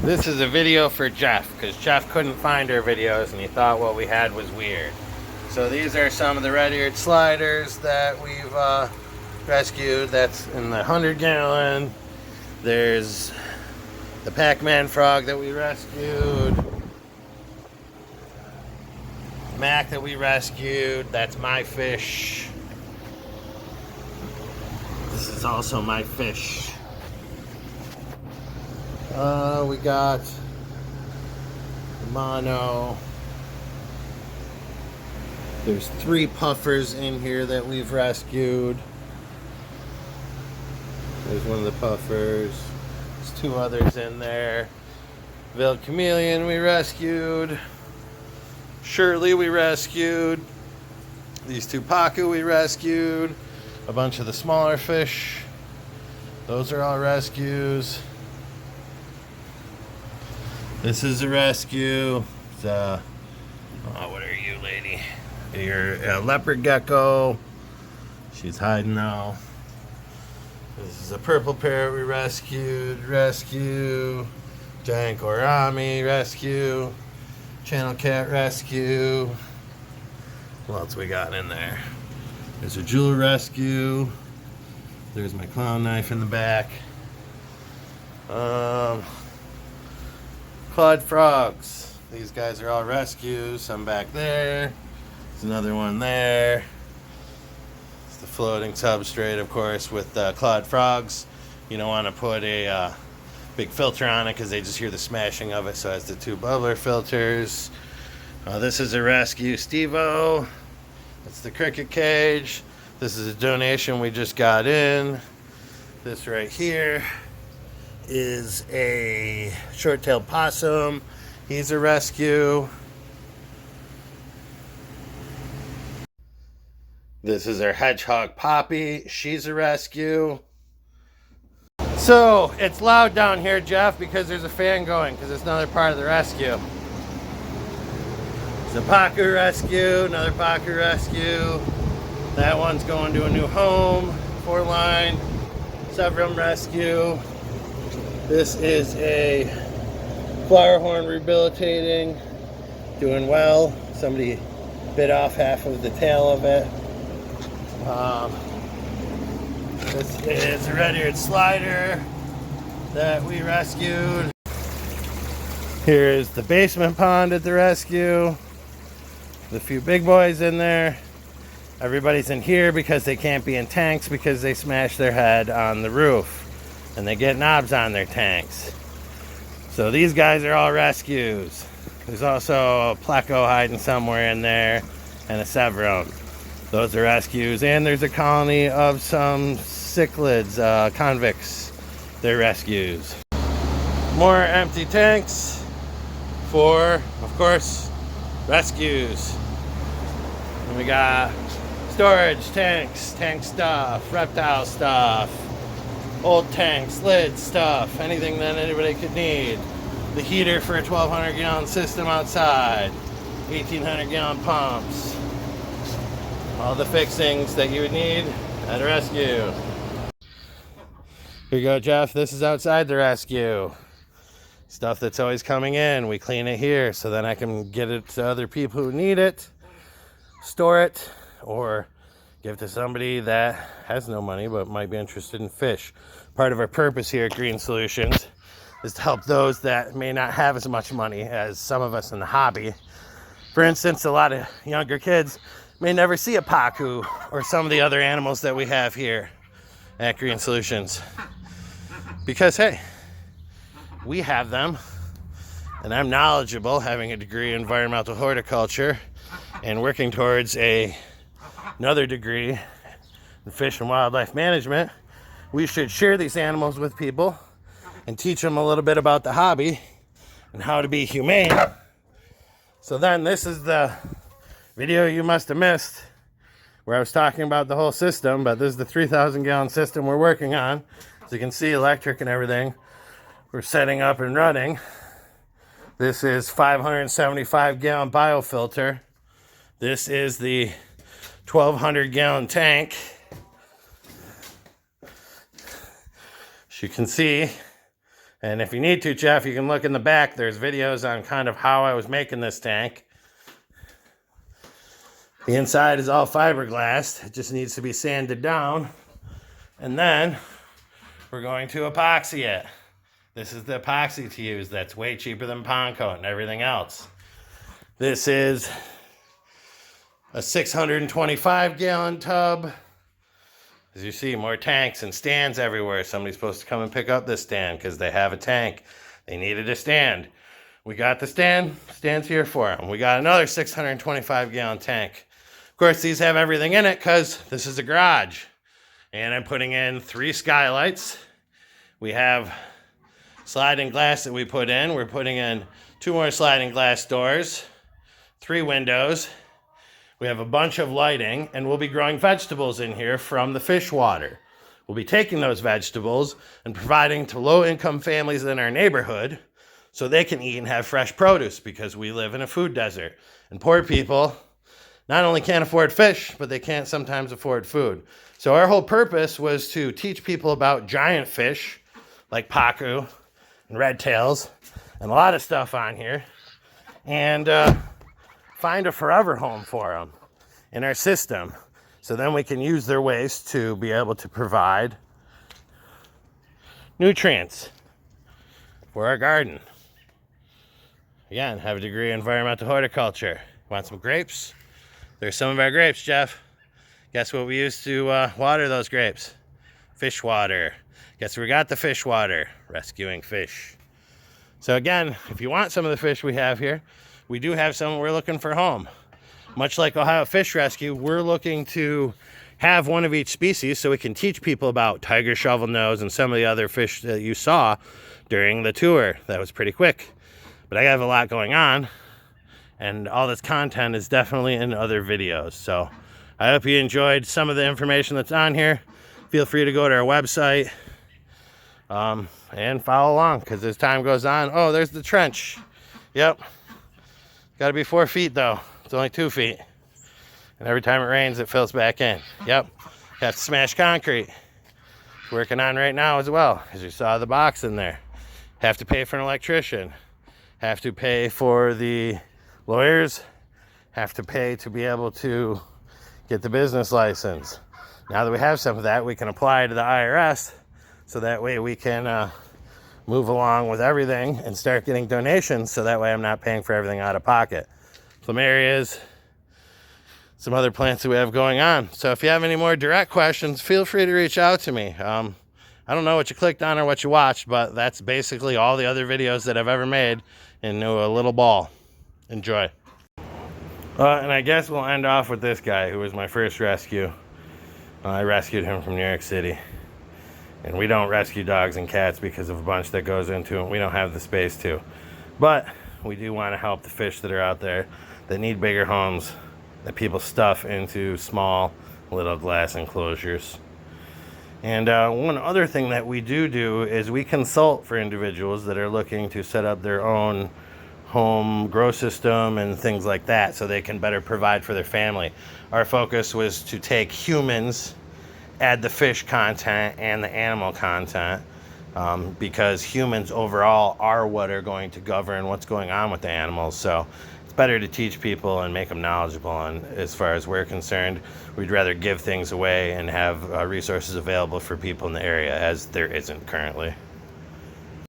This is a video for Jeff, because Jeff couldn't find our videos and he thought what we had was weird. So these are some of the red-eared sliders that we've rescued. That's in the 100-gallon. There's the Pac-Man frog that we rescued. Mac that we rescued. That's my fish. This is also my fish. We got the mono. There's 3 puffers in here that we've rescued. There's one of the puffers. There's 2 others in there. Veiled chameleon we rescued. Shirley we rescued. These 2 pacu we rescued. A bunch of the smaller fish. Those are all rescues. This is a rescue. It's what are you, lady? You're a leopard gecko. She's hiding now. This is a purple parrot we rescued. Rescue. Giant gourami rescue. Channel cat rescue. What else we got in there? There's a jewel rescue. There's my clown knife in the back. Clawed frogs. These guys are all rescues. Some back there. There's another one there. It's the floating substrate, of course, with clawed frogs. You don't want to put a big filter on it because they just hear the smashing of it. So it has the 2 bubbler filters. This is a rescue Steve-O. That's the cricket cage. This is a donation we just got in. This right here is a short-tailed possum. He's a rescue. This is our hedgehog Poppy. She's a rescue. So it's loud down here, Jeff, because there's a fan going, because it's another part of the rescue. It's a pacu rescue, another pacu rescue. That one's going to a new home. 4-line Severum rescue. This is a flower horn rehabilitating, doing well. Somebody bit off half of the tail of it. This is a red-eared slider that we rescued. Here is the basement pond at the rescue. There's a few big boys in there. Everybody's in here because they can't be in tanks because they smashed their head on the roof. And they get knobs on their tanks. So these guys are all rescues. There's also a pleco hiding somewhere in there and a severum. Those are rescues. And there's a colony of some cichlids, convicts. They're rescues. More empty tanks for, of course, rescues. And we got storage tanks, tank stuff, reptile stuff. Old tanks, lids, stuff, anything that anybody could need. The heater for a 1,200-gallon system outside. 1,800-gallon pumps. All the fixings that you would need at a rescue. Here you go, Jeff. This is outside the rescue. Stuff that's always coming in. We clean it here so then I can get it to other people who need it, store it, or give to somebody that has no money but might be interested in fish. Part of our purpose here at Green Solutions is to help those that may not have as much money as some of us in the hobby. For instance, a lot of younger kids may never see a pacu or some of the other animals that we have here at Green Solutions. Because, hey, we have them, and I'm knowledgeable, having a degree in environmental horticulture and working towards another degree in fish and wildlife management. We should share these animals with people and teach them a little bit about the hobby and how to be humane. So then this is the video you must have missed where I was talking about the whole system, but this is the 3,000-gallon system we're working on. As you can see, electric and everything. We're setting up and running. This is 575-gallon biofilter. This is the 1,200-gallon tank. As you can see, And if you need to, Jeff, you can look in the back. There's videos on kind of how I was making this tank. The inside is all fiberglass. It just needs to be sanded down. And then we're going to epoxy it. This is the epoxy to use that's way cheaper than Pond Coat and everything else. This is a 625-gallon tub. As you see, more tanks and stands everywhere. Somebody's supposed to come and pick up this stand because they have a tank. They needed a stand. We got the stand. Stand's here for them. We got another 625-gallon tank. Of course, these have everything in it because this is a garage. And I'm putting in 3 skylights. We have sliding glass that we put in. We're putting in 2 more sliding glass doors, 3 windows. We have a bunch of lighting, and we'll be growing vegetables in here from the fish water. We'll be taking those vegetables and providing to low-income families in our neighborhood so they can eat and have fresh produce because we live in a food desert. And poor people not only can't afford fish, but they can't sometimes afford food. So our whole purpose was to teach people about giant fish like pacu and red tails and a lot of stuff on here, and find a forever home for them in our system. So then we can use their waste to be able to provide nutrients for our garden. Again, have a degree in environmental horticulture. Want some grapes? There's some of our grapes, Jeff. Guess what we use to water those grapes? Fish water. Guess where we got the fish water? Rescuing fish. So again, if you want some of the fish we have here, we do have some we're looking for home. Much like Ohio Fish Rescue, we're looking to have one of each species so we can teach people about tiger shovelnose and some of the other fish that you saw during the tour. That was pretty quick. But I have a lot going on, and all this content is definitely in other videos. So I hope you enjoyed some of the information that's on here. Feel free to go to our website and follow along, because as time goes on, oh, there's the trench. Yep. Got to be 4 feet, though. It's only 2 feet. And every time it rains, it fills back in. Yep. Have to smash concrete. Working on right now as well, as you saw the box in there. Have to pay for an electrician. Have to pay for the lawyers. Have to pay to be able to get the business license. Now that we have some of that, we can apply to the IRS, so that way we can move along with everything and start getting donations, so that way I'm not paying for everything out of pocket. Plumerias, some other plants that we have going on. So if you have any more direct questions, feel free to reach out to me. I don't know what you clicked on or what you watched, but that's basically all the other videos that I've ever made into a little ball. Enjoy. And I guess we'll end off with this guy who was my first rescue. I rescued him from New York City. And we don't rescue dogs and cats because of a bunch that goes into it. We don't have the space to. But we do want to help the fish that are out there that need bigger homes that people stuff into small little glass enclosures. And one other thing that we do is we consult for individuals that are looking to set up their own home grow system and things like that so they can better provide for their family. Our focus was to take humans, add the fish content and the animal content, because humans overall are what are going to govern what's going on with the animals. So it's better to teach people and make them knowledgeable. And as far as we're concerned, we'd rather give things away and have resources available for people in the area, as there isn't currently.